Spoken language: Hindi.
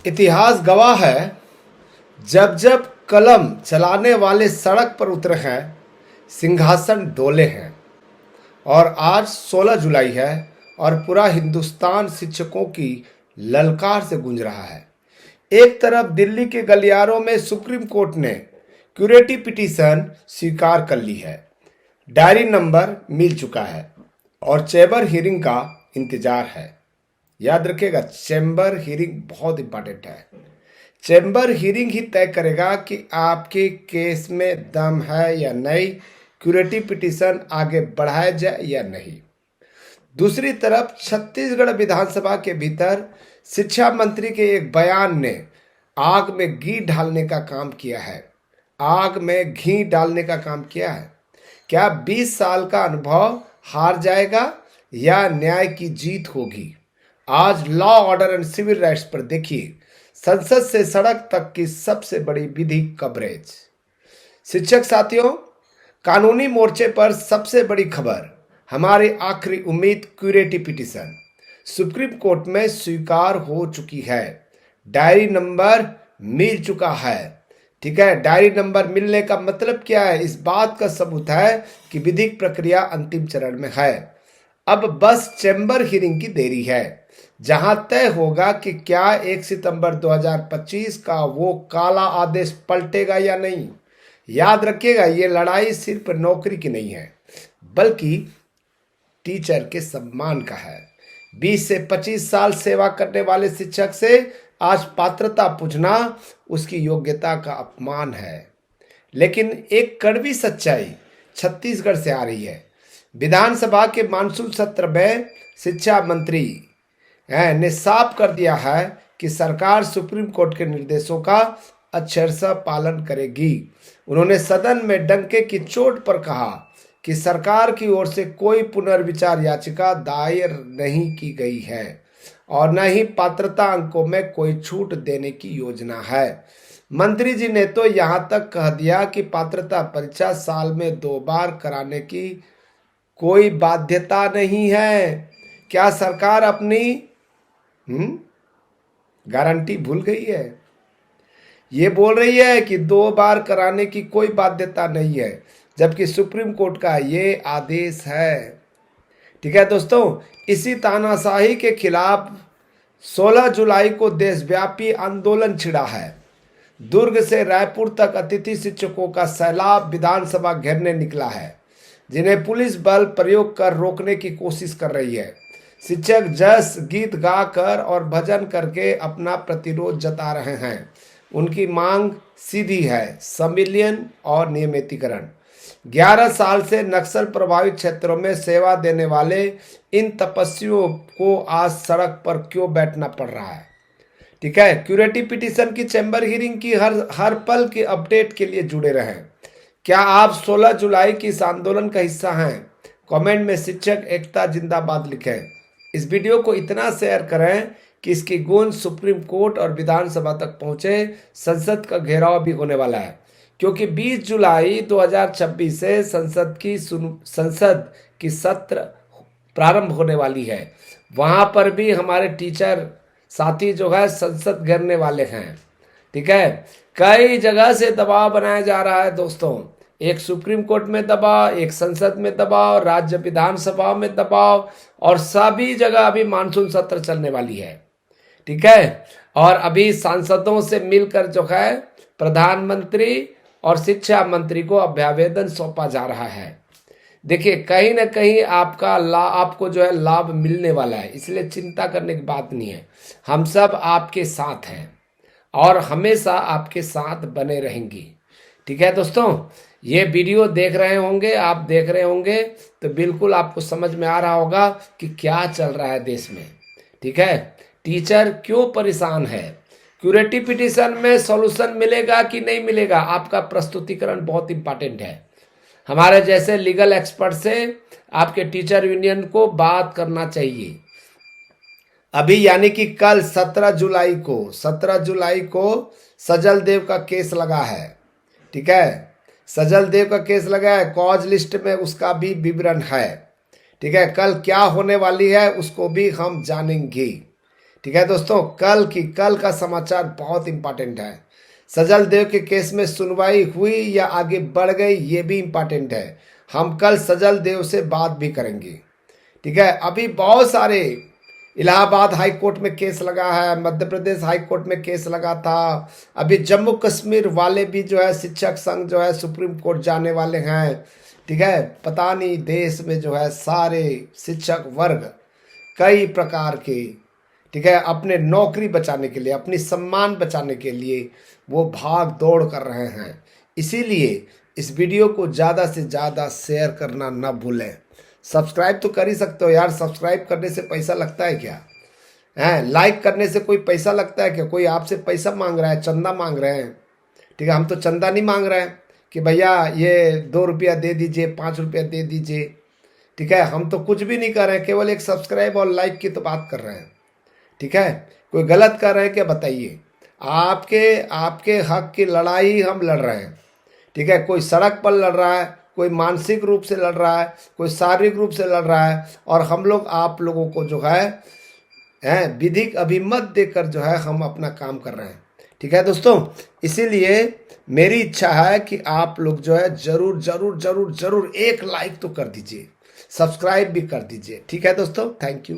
इतिहास गवाह है, जब जब कलम चलाने वाले सड़क पर उतरे हैं, सिंहासन डोले हैं। और आज 16 जुलाई है और पूरा हिंदुस्तान शिक्षकों की ललकार से गूंज रहा है। एक तरफ दिल्ली के गलियारों में सुप्रीम कोर्ट ने क्यूरेटिव पिटीशन स्वीकार कर ली है, डायरी नंबर मिल चुका है और चैम्बर हियरिंग का इंतजार है। याद रखिएगा, चैम्बर हियरिंग बहुत इंपॉर्टेंट है। चैम्बर हियरिंग ही तय करेगा कि आपके केस में दम है या नहीं, क्यूरेटिव पिटीशन आगे बढ़ाया जाए या नहीं। दूसरी तरफ छत्तीसगढ़ विधानसभा के भीतर शिक्षा मंत्री के एक बयान ने आग में घी डालने का काम किया है। आग में घी डालने का काम किया है। क्या 20 साल का अनुभव हार जाएगा या न्याय की जीत होगी? आज law order and civil rights पर देखिए, संसद से सड़क तक की सबसे बड़ी विधिक कवरेज। शिक्षक साथियों, कानूनी मोर्चे पर सबसे बड़ी खबर, हमारी आखिरी उम्मीद क्यूरेटिव पिटीशन सुप्रीम कोर्ट में स्वीकार हो चुकी है। डायरी नंबर मिल चुका है। ठीक है, डायरी नंबर मिलने का मतलब क्या है? इस बात का सबूत है कि विधिक प्रक्रिया अंतिम चरण में है। अब बस चैम्बर हियरिंग की देरी है, जहां तय होगा कि क्या 1 सितंबर 2025 का वो काला आदेश पलटेगा या नहीं। याद रखिएगा, ये लड़ाई सिर्फ नौकरी की नहीं है, बल्कि टीचर के सम्मान का है। 20 से 25 साल सेवा करने वाले शिक्षक से आज पात्रता पूछना उसकी योग्यता का अपमान है। लेकिन एक कड़वी सच्चाई छत्तीसगढ़ से आ रही है। विधानसभा के मानसून सत्र में शिक्षा मंत्री ने साफ कर दिया है कि सरकार सुप्रीम कोर्ट के निर्देशों का अक्षरशः पालन करेगी। उन्होंने सदन में डंके की चोट पर कहा कि सरकार की ओर से कोई पुनर्विचार याचिका दायर नहीं की गई है और न ही पात्रता अंकों में कोई छूट देने की योजना है। मंत्री जी ने तो यहाँ तक कह दिया कि पात्रता परीक्षा साल में 2 बार कराने की कोई बाध्यता नहीं है। क्या सरकार अपनी गारंटी भूल गई है? ये बोल रही है कि 2 बार कराने की कोई बाध्यता नहीं है, जबकि सुप्रीम कोर्ट का ये आदेश है। ठीक है दोस्तों, इसी तानाशाही के खिलाफ 16 जुलाई को देशव्यापी आंदोलन छिड़ा है। दुर्ग से रायपुर तक अतिथि शिक्षकों का सैलाब विधानसभा घेरने निकला है, जिन्हें पुलिस बल प्रयोग कर रोकने की कोशिश कर रही है। शिक्षक जस गीत गाकर और भजन करके अपना प्रतिरोध जता रहे हैं। उनकी मांग सीधी है, संविलियन और नियमितीकरण। 11 साल से नक्सल प्रभावित क्षेत्रों में सेवा देने वाले इन तपस्वियों को आज सड़क पर क्यों बैठना पड़ रहा है? ठीक है, क्यूरेटिव पिटीशन की चैम्बर हियरिंग की हर पल की अपडेट के लिए जुड़े रहें। क्या आप 16 जुलाई की इस आंदोलन का हिस्सा हैं? कमेंट में शिक्षक एकता जिंदाबाद लिखें। इस वीडियो को इतना शेयर करें कि इसकी गूंज सुप्रीम कोर्ट और विधानसभा तक पहुंचे। संसद का घेराव भी होने वाला है, क्योंकि 20 जुलाई 2026 से संसद की सत्र प्रारंभ होने वाली है। वहां पर भी हमारे टीचर साथी जो है संसद घेरने वाले हैं। ठीक है, कई जगह से दबाव बनाया जा रहा है दोस्तों। एक सुप्रीम कोर्ट में दबाव, एक संसद में दबाव, राज्य विधानसभा में दबाव, और सभी जगह अभी मानसून सत्र चलने वाली है। ठीक है, और अभी सांसदों से मिलकर जो है प्रधानमंत्री और शिक्षा मंत्री को अभ्यावेदन सौंपा जा रहा है। देखिए, कहीं ना कहीं आपको जो है लाभ मिलने वाला है, इसलिए चिंता करने की बात नहीं है। हम सब आपके साथ हैं और हमेशा आपके साथ बने रहेंगी। ठीक है दोस्तों, ये वीडियो देख रहे होंगे, आप देख रहे होंगे तो बिल्कुल आपको समझ में आ रहा होगा कि क्या चल रहा है देश में। ठीक है, टीचर क्यों परेशान है, क्यूरेटिव पिटीशन में सॉल्यूशन मिलेगा कि नहीं मिलेगा, आपका प्रस्तुतिकरण बहुत इंपॉर्टेंट है। हमारे जैसे लीगल एक्सपर्ट से आपके टीचर यूनियन को बात करना चाहिए। अभी यानी कि कल 17 जुलाई को सजल देव का केस लगा है। ठीक है, सजल देव का केस लगा है, कॉज लिस्ट में उसका भी विवरण है। ठीक है, कल क्या होने वाली है उसको भी हम जानेंगे। ठीक है दोस्तों, कल का समाचार बहुत इंपॉर्टेंट है। सजल देव के केस में सुनवाई हुई या आगे बढ़ गई, ये भी इंपॉर्टेंट है। हम कल सजल देव से बात भी करेंगे। ठीक है, अभी बहुत सारे इलाहाबाद हाई कोर्ट में केस लगा है, मध्य प्रदेश हाई कोर्ट में केस लगा था, अभी जम्मू कश्मीर वाले भी जो है शिक्षक संघ जो है सुप्रीम कोर्ट जाने वाले हैं। ठीक है, पता नहीं देश में जो है सारे शिक्षक वर्ग कई प्रकार के, ठीक है, अपने नौकरी बचाने के लिए, अपनी सम्मान बचाने के लिए वो भाग दौड़ कर रहे हैं। इसीलिए इस वीडियो को ज़्यादा से ज़्यादा शेयर करना ना भूलें। सब्सक्राइब तो कर ही सकते हो यार, सब्सक्राइब करने से पैसा लगता है क्या? है लाइक करने से कोई पैसा लगता है क्या? कोई आपसे पैसा मांग रहा है, चंदा मांग रहे हैं? ठीक है, हम तो चंदा नहीं मांग रहे हैं कि भैया ये 2 रुपया दे दीजिए, 5 रुपया दे दीजिए। ठीक है, हम तो कुछ भी नहीं कर रहे हैं, केवल एक सब्सक्राइब और लाइक की तो बात कर रहे हैं। ठीक है, कोई गलत कर रहे हैं क्या बताइए? आपके आपके हक की लड़ाई हम लड़ रहे हैं। ठीक है, कोई सड़क पर लड़ रहा है, कोई मानसिक रूप से लड़ रहा है, कोई शारीरिक रूप से लड़ रहा है, और हम लोग आप लोगों को जो है विधिक अभिमत देकर जो है हम अपना काम कर रहे हैं। ठीक है दोस्तों, इसीलिए मेरी इच्छा है कि आप लोग जो है जरूर जरूर जरूर जरूर एक लाइक तो कर दीजिए, सब्सक्राइब भी कर दीजिए। ठीक है दोस्तों, थैंक यू।